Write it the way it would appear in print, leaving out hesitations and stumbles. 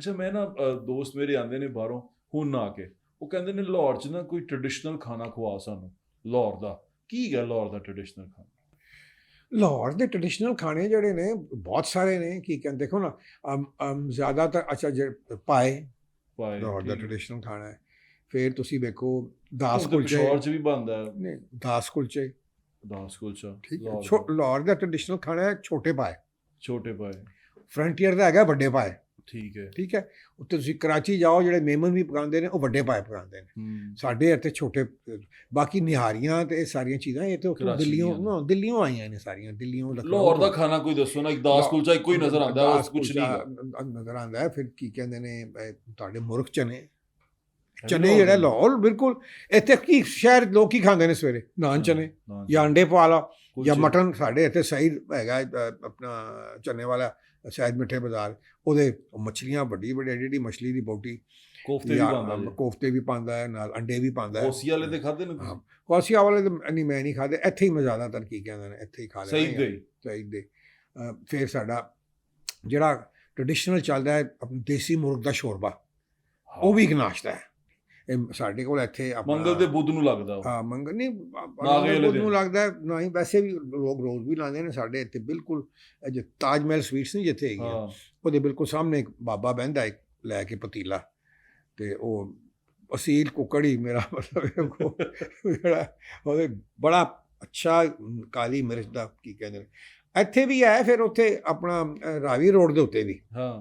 ਅੱਛਾ ਮੈਂ ਨਾ ਦੋਸਤ ਮੇਰੇ ਆਉਂਦੇ ਨੇ ਬਾਹਰੋਂ ਹੁਣ ਆ ਕੇ, ਉਹ ਕਹਿੰਦੇ ਨੇ ਲਾਹੌਰ 'ਚ ਨਾ ਕੋਈ ਟ੍ਰੈਡੀਸ਼ਨਲ ਖਾਣਾ ਖਵਾ ਸਾਨੂੰ ਲਾਹੌਰ ਦਾ। ਕੀ ਹੈ ਲਾਹੌਰ ਦਾ ਟ੍ਰੈਡੀਸ਼ਨਲ ਖਾਣਾ? ਲਾਹੌਰ ਦੇ ਟ੍ਰੈਡੀਸ਼ਨਲ ਖਾਣੇ ਜਿਹੜੇ ਨੇ ਬਹੁਤ ਸਾਰੇ ਨੇ। ਕੀ ਕਹਿੰਦੇ ਦੇਖੋ ਨਾ, ਜ਼ਿਆਦਾਤਰ ਅੱਛਾ ਪਾਏ ਪਾਏ ਲਾਹੌਰ ਦਾ ਠੀਕ ਹੈ। ਟ੍ਰੈਡੀਸ਼ਨਲ ਖਾਣਾ ਹੈ। ਫਿਰ ਤੁਸੀਂ ਵੇਖੋ ਦਾਸ ਹੁਣ ਤਾਂ ਕੁਲਚੇ, ਪਿਸ਼ਾਵਰ 'ਚ ਵੀ ਬਣਦਾ ਹੈ ਨਹੀਂ ਦਾਸ ਕੁਲਚੇ, ਦਾਸ ਕੁਲਚਾ। ਠੀਕ ਹੈ। ਲਾਹੌਰ ਦਾ ਲਾਹੌਰ ਦਾ ਟ੍ਰੈਡੀਸ਼ਨਲ ਖਾਣਾ ਹੈ ਛੋਟੇ ਪਾਏ। ਛੋਟੇ ਪਾਏ ਫਰੰਟੀਅਰ ਦਾ ਹੈਗਾ ਵੱਡੇ ਪਾਏ, ਠੀਕ ਹੈ। ਠੀਕ ਹੈ। ਉੱਤੇ ਤੁਸੀਂ ਕਰਾਚੀ ਜਾਓ, ਜਿਹੜੇ ਮੇਮਨ ਵੀ ਪਕਾਉਂਦੇ ਨੇ ਉਹ ਵੱਡੇ ਪਾਏ ਪਕਾਉਂਦੇ ਨੇ। ਸਾਡੇ ਇੱਥੇ ਛੋਟੇ। ਬਾਕੀ ਨਿਹਾਰੀਆਂ ਤੇ ਇਹ ਸਾਰੀਆਂ ਚੀਜ਼ਾਂ ਇਹ ਤਾਂ ਕਰਾਚੀ ਦਿੱਲੀੋਂ ਦੀਆਂ ਨੇ। ਨਾ, ਦਿੱਲੀੋਂ ਆਈਆਂ ਨੇ ਸਾਰੀਆਂ, ਦਿੱਲੀੋਂ ਲਾਹੌਰ ਦਾ ਖਾਣਾ ਕੋਈ ਦੱਸੋ ਨਾ, ਇੱਕ ਦਾਸ ਕੁਲਚਾ ਇੱਕੋ ਹੀ ਨਜ਼ਰ ਆਉਂਦਾ ਹੈ, ਦਾਸ ਕੁਝ ਨਹੀਂ ਕੁਲਚਾ ਹੈ। ਨਜ਼ਰ ਆਉਂਦਾ ਹੈ। ਫਿਰ ਕੀ ਕਹਿੰਦੇ ਨੇ ਤੁਹਾਡੇ ਮੁਰਖ ਚਨੇ, ਹੈ ਵੀ ਚਨੇ ਲਾਹੌਰ ਜਿਹੜਾ ਦਾ? ਲਾਹੌਰ ਬਿਲਕੁਲ। ਇੱਥੇ ਕੀ ਸ਼ਹਿਰ ਲੋਕ ਕੀ ਖਾਂਦੇ ਨੇ ਸਵੇਰੇ? ਨਾਨ ਚਨੇ ਨਾਨ ਜਾਂ ਅੰਡੇ ਪਾ ਲਾ ਜਾਂ ਕੁਲਚੇ। ਮਟਨ। ਸਾਡੇ ਇੱਥੇ ਸਹੀਦ ਹੈਗਾ ਆਪਣਾ ਚਨੇ ਵਾਲਾ ਸ਼ਾਇਦ ਮਿੱਠੇ ਬਾਜ਼ਾਰ, ਉਹਦੇ ਮੱਛਲੀਆਂ ਵੱਡੀ ਵੱਡੀ ਜਿਹੜੀ ਮਛਲੀ ਦੀ ਬੋਟੀ, ਕੋਫਤੇ ਵੀ ਬਣਦਾ ਜੀ। ਕੋਫਤੇ ਵੀ ਪਾਉਂਦਾ ਹੈ, ਨਾਲ ਅੰਡੇ ਵੀ ਪਾਉਂਦਾ ਹੈ। ਕੋਸੀ ਵਾਲੇ ਤੇ ਖਾਦੇ ਨੇ ਹਾਂ, ਤੁਸੀਂ? ਕੋਸੀਆ ਵਾਲੇ ਤਾਂ ਨਹੀਂ, ਮੈਂ ਨਹੀਂ ਖਾਦੇ। ਇੱਥੇ ਹੀ ਮੈਂ ਜ਼ਿਆਦਾਤਰ ਕੀ ਕਹਿੰਦੇ ਨੇ ਇੱਥੇ ਹੀ ਖਾ ਲੈਂਦਾ। ਸਹੀ ਗਈ। ਸਹੀਦ ਦੇ। ਫਿਰ ਸਾਡਾ ਜਿਹੜਾ ਟ੍ਰੈਡੀਸ਼ਨਲ ਚੱਲਦਾ ਹੈ ਆਪਣਾ ਦੇਸੀ ਮੁਰਗ ਦਾ ਸ਼ੋਰਬਾ, ਉਹ ਵੀ ਇੱਕ ਨਾਸ਼ਤਾ ਹੈ। ਇਹ ਸਾਡੇ ਕੋਲ ਇੱਥੇ ਮੰਗਲ ਦੇ ਬੁੱਧ ਨੂੰ ਲੱਗਦਾ ਉਹ। ਹਾਂ, ਮੰਗਲ ਨਹੀਂ, ਵਾਲੇ ਬੁੱਧ ਦਿਨ। ਨੂੰ ਲੱਗਦਾ ਨਾ ਹੀ, ਵੈਸੇ ਵੀ ਲੋਕ ਰੋਜ਼ ਵੀ ਲਾਉਂਦੇ ਨੇ ਸਾਡੇ ਇੱਥੇ। ਬਿਲਕੁਲ ਇਹ ਜੋ ਤਾਜ ਮਹਿਲ ਸਵੀਟਸ ਨਹੀਂ ਜਿੱਥੇ ਹੈਗੀ, ਹਾਂ ਉਹਦੇ ਬਿਲਕੁਲ ਸਾਹਮਣੇ ਇੱਕ ਬਾਬਾ ਬਹਿੰਦਾ ਇੱਕ ਲੈ ਕੇ ਪਤੀਲਾ, ਤੇ ਉਹ ਅਸੀਲ ਕੁੱਕੜ ਹੀ ਮੇਰਾ ਮਤਲਬ ਹੈ ਉਹ ਜਿਹੜਾ ਉਹਦੇ ਬੜਾ ਅੱਛਾ ਕਾਲੀ ਮਿਰਚ ਦਾ ਕੀ ਕਹਿੰਦੇ ਨੇ। ਇੱਥੇ ਵੀ ਹੈ। ਫਿਰ ਉੱਥੇ ਆਪਣਾ ਰਾਵੀ ਰੋਡ ਦੇ ਉੱਤੇ ਵੀ ਹਾਂ